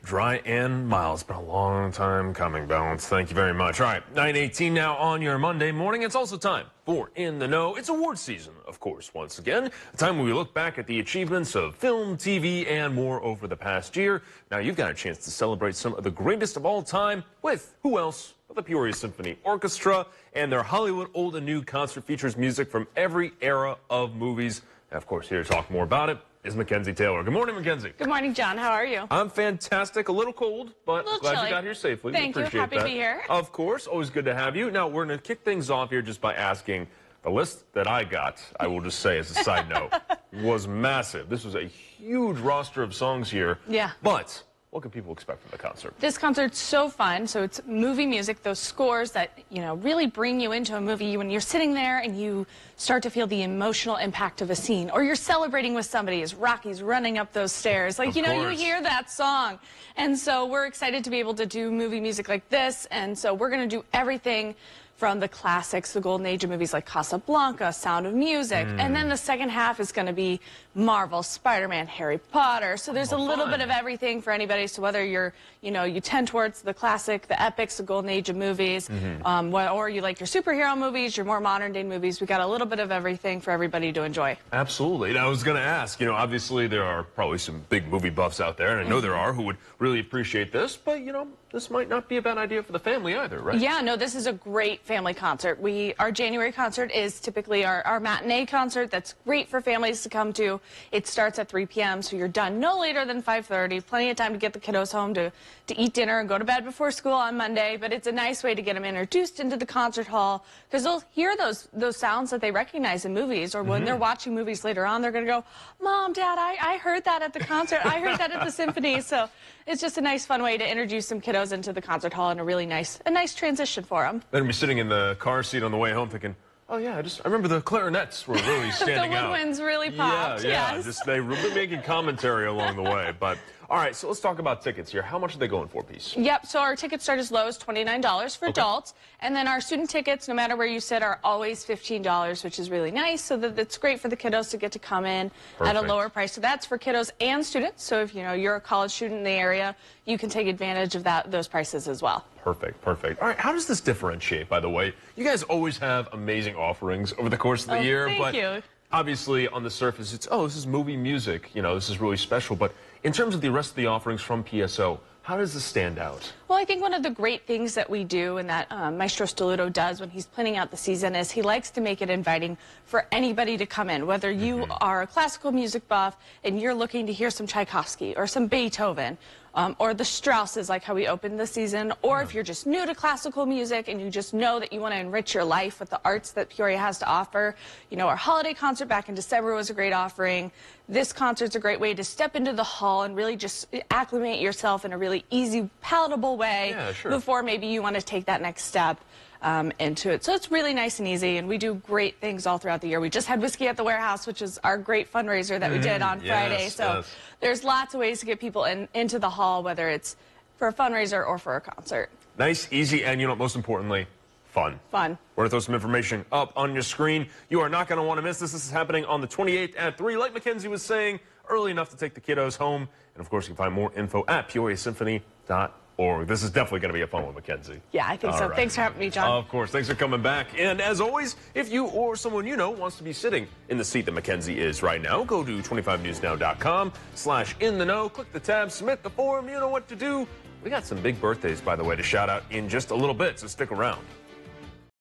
Dry and mild. It's been a long time coming, Balance. Thank you very much. All right, 9:18 now on your Monday morning. It's also time for In the Know. It's award season, of course, once again. A time when we look back at the achievements of film, TV, and more over the past year. Now, you've got a chance to celebrate some of the greatest of all time with who else? The Peoria Symphony Orchestra, and their Hollywood Old and New concert features music from every era of movies. And of course, here to talk more about it is Mackenzie Taylor. Good morning, Mackenzie. Good morning, John. How are you? I'm fantastic. A little cold, but glad chilly. you got here safely. Thank we you. appreciate Happy that. to be here. Of course. Always good to have you. Now, we're going to kick things off here just by asking, the list that I got, I will just say as a side note, was massive. This was a huge roster of songs here. Yeah. But what can people expect from the concert? This concert's so fun. So it's movie music, those scores that, really bring you into a movie when you're sitting there and you start to feel the emotional impact of a scene. Or you're celebrating with somebody as Rocky's running up those stairs. Like, you hear that song. And so we're excited to be able to do movie music like this. And so we're going to do everything from the classics, the golden age of movies like Casablanca, Sound of Music. And then the second half is going to be Marvel, Spider-Man, Harry Potter. So there's a little bit of everything for anybody. So whether you're, you tend towards the classic, the epics, the golden age of movies, or you like your superhero movies, your more modern day movies, we got a little bit of everything for everybody to enjoy. Absolutely. And I was going to ask, obviously there are probably some big movie buffs out there, and I know there are, who would really appreciate this, but, this might not be a bad idea for the family either, right? Yeah, no, this is a great family concert. Our January concert is typically our matinee concert that's great for families to come to. It starts at 3 p.m., so you're done no later than 5:30. Plenty of time to get the kiddos home to eat dinner and go to bed before school on Monday, but it's a nice way to get them introduced into the concert hall because they'll hear those sounds that they recognize in movies, or when they're watching movies later on, they're going to go, Mom, Dad, I heard that at the concert. I heard that at the symphony. So it's just a nice, fun way to introduce some kiddos into the concert hall and a nice transition for them. They're going to be sitting in the car seat on the way home thinking, oh, yeah, I remember the clarinets were really standing out. The woodwinds really popped, Yeah, yes. They were making commentary along the way. But, all right, so let's talk about tickets here. How much are they going for a piece? Yep, so our tickets start as low as $29 for adults. And then our student tickets, no matter where you sit, are always $15, which is really nice. So it's great for the kiddos to get to come in at a lower price. So that's for kiddos and students. So if, you're a college student in the area, you can take advantage of those prices as well. Perfect, perfect. All right, how does this differentiate, by the way? You guys always have amazing offerings over the course of the year. Thank you. Obviously, on the surface, it's, this is movie music. This is really special. But in terms of the rest of the offerings from PSO, how does this stand out? Well, I think one of the great things that we do and that Maestro Stelluto does when he's planning out the season is he likes to make it inviting for anybody to come in, whether you are a classical music buff and you're looking to hear some Tchaikovsky or some Beethoven, or the Strausses, like how we opened the season, or if you're just new to classical music and you just know that you want to enrich your life with the arts that Peoria has to offer. Our holiday concert back in December was a great offering. This concert's a great way to step into the hall and really just acclimate yourself in a really easy, palatable way before maybe you want to take that next step into it. So it's really nice and easy, and we do great things all throughout the year. We just had Whiskey at the Warehouse, which is our great fundraiser that we did on Friday. So there's lots of ways to get people into the hall, whether it's for a fundraiser or for a concert. Nice, easy, and most importantly, fun. Fun. We're going to throw some information up on your screen. You are not going to want to miss this. This is happening on the 28th at 3, like Mackenzie was saying, early enough to take the kiddos home. And, of course, you can find more info at peoriasymphony.org. This is definitely going to be a fun one, Mackenzie. Yeah, I think so. Right. Thanks for having me, John. Of course. Thanks for coming back. And, as always, if you or someone you know wants to be sitting in the seat that Mackenzie is right now, go to 25newsnow.com/in-the-know. Click the tab, submit the form. You know what to do. We got some big birthdays, by the way, to shout out in just a little bit, so stick around.